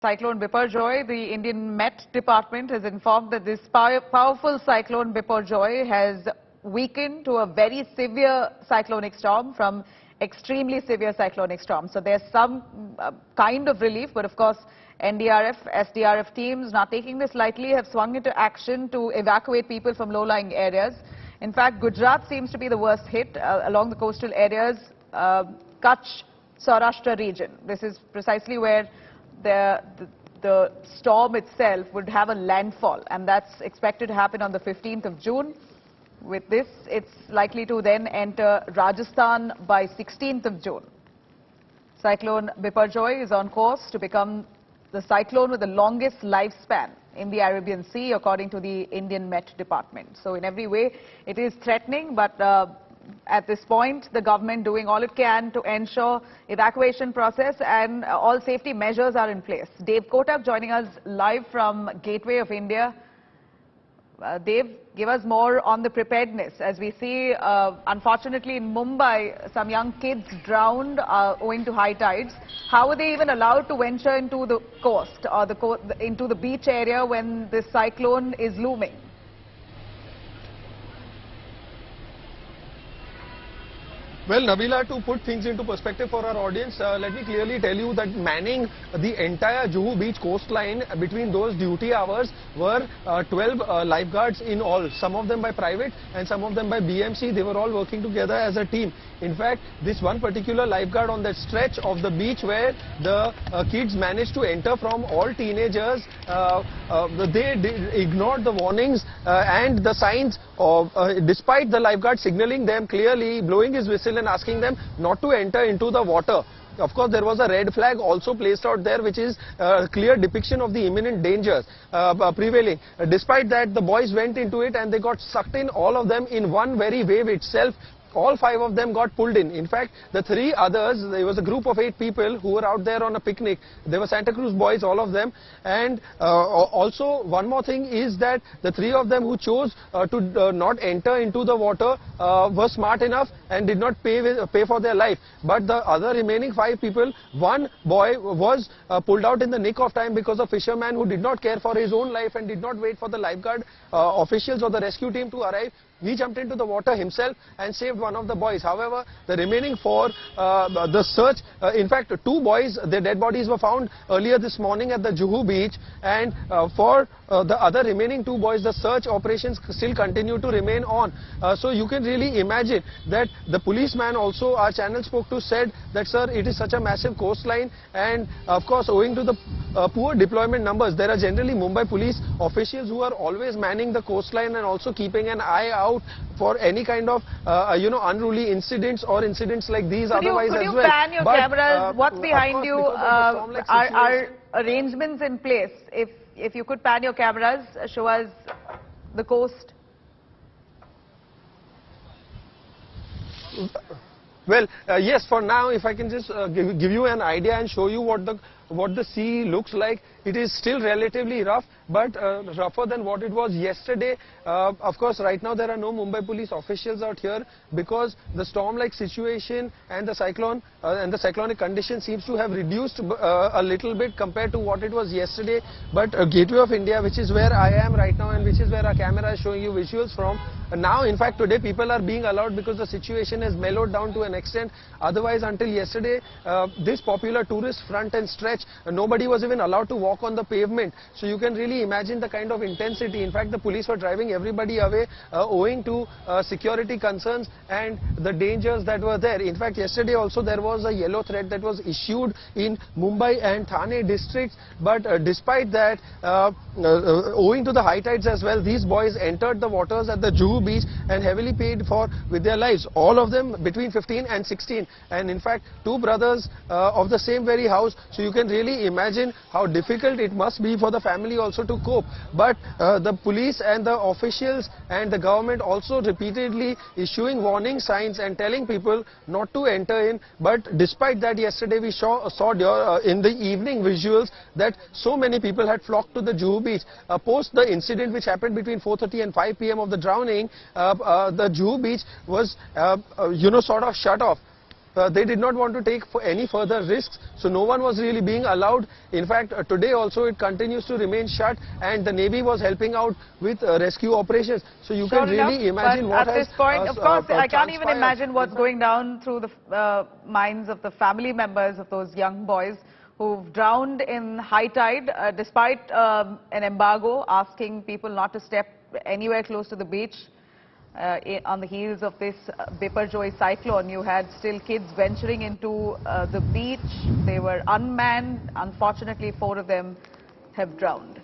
Cyclone Biparjoy, the Indian Met Department has informed that this powerful cyclone Biparjoy has weakened to a very severe cyclonic storm from extremely severe cyclonic storm. So there's some kind of relief, but of course NDRF, SDRF teams, not taking this lightly, have swung into action to evacuate people from low-lying areas. In fact, Gujarat seems to be the worst hit along the coastal areas, Kutch, Saurashtra region. This is precisely where the storm itself would have a landfall, and that's expected to happen on the 15th of June. With this, it's likely to then enter Rajasthan by 16th of June. Cyclone Biparjoy is on course to become the cyclone with the longest lifespan in the Arabian Sea, according to the Indian Met Department. So in every way, it is threatening, but at this point, the government doing all it can to ensure evacuation process and all safety measures are in place. Dev Kotak joining us live from Gateway of India. Dev, give us more on the preparedness. As we see, unfortunately in Mumbai, some young kids drowned owing to high tides. How are they even allowed to venture into the coast or into the beach area when this cyclone is looming? Well, Nabila, to put things into perspective for our audience, let me clearly tell you that manning the entire Juhu Beach coastline between those duty hours were 12 lifeguards in all, some of them by private and some of them by BMC. They were all working together as a team. In fact, this one particular lifeguard on that stretch of the beach where the kids managed to enter from, all teenagers, they ignored the warnings and the signs despite the lifeguard signaling them clearly, blowing his whistle and asking them not to enter into the water. Of course, there was a red flag also placed out there, which is a clear depiction of the imminent dangers prevailing. Despite that, the boys went into it and they got sucked in, all of them in one very wave itself. All 5 of them got pulled in. In fact, the 3 others, there was a group of 8 people who were out there on a picnic. They were Santa Cruz boys, all of them. And also, one more thing is that the 3 of them who chose to not enter into the water were smart enough and did not pay for their life. But the other remaining 5 people, one boy was pulled out in the nick of time because a fisherman who did not care for his own life and did not wait for the lifeguard officials or the rescue team to arrive. He jumped into the water himself and saved one of the boys. However, the remaining 4, the search, in fact, 2 boys, their dead bodies were found earlier this morning at the Juhu beach. And for the other remaining 2 boys, the search operations still continue to remain on. So you can really imagine that the policeman also, our channel spoke to, said that, sir, it is such a massive coastline. And of course, owing to the poor deployment numbers, there are generally Mumbai police officials who are always manning the coastline and also keeping an eye out for any kind of unruly incidents or incidents like these Could you pan your cameras? What's behind you? Are arrangements in place? If you could pan your cameras, show us the coast. Well, yes, for now, if I can just give you an idea and show you what the sea looks like. It is still relatively rough, but rougher than what it was yesterday. Of course, right now there are no Mumbai police officials out here because the storm-like situation and the cyclone and the cyclonic condition seems to have reduced a little bit compared to what it was yesterday. But Gateway of India, which is where I am right now and which is where our camera is showing you visuals from, now in fact today people are being allowed because the situation has mellowed down to an extent. Otherwise, until yesterday, this popular tourist front and stretch, nobody was even allowed to walk on the pavement. So you can really imagine the kind of intensity. In fact, the police were driving everybody away owing to security concerns and the dangers that were there. In fact, yesterday also there was a yellow threat that was issued in Mumbai and Thane districts. But despite that, owing to the high tides as well, these boys entered the waters at the Juhu beach and heavily paid for with their lives. All of them between 15 and 16. And in fact, 2 brothers of the same very house. So you can really imagine how difficult it must be for the family also to cope. But the police and the officials and the government also repeatedly issuing warning signs and telling people not to enter in. But despite that, yesterday we saw in the evening visuals that so many people had flocked to the Juhu beach. Post the incident which happened between 4:30 and 5 p.m. of the drowning, the Juhu beach was sort of shut off. they did not want to take any further risks, so no one was really being allowed. In fact, today also it continues to remain shut, and the Navy was helping out with rescue operations. So you can really imagine what at has this point, of course, I can't even transpired. imagine what's going down through the minds of the family members of those young boys who've drowned in high tide, despite an embargo asking people not to step anywhere close to the beach. On the heels of this Biparjoy cyclone, you had still kids venturing into the beach. They were unmanned. Unfortunately, 4 of them have drowned.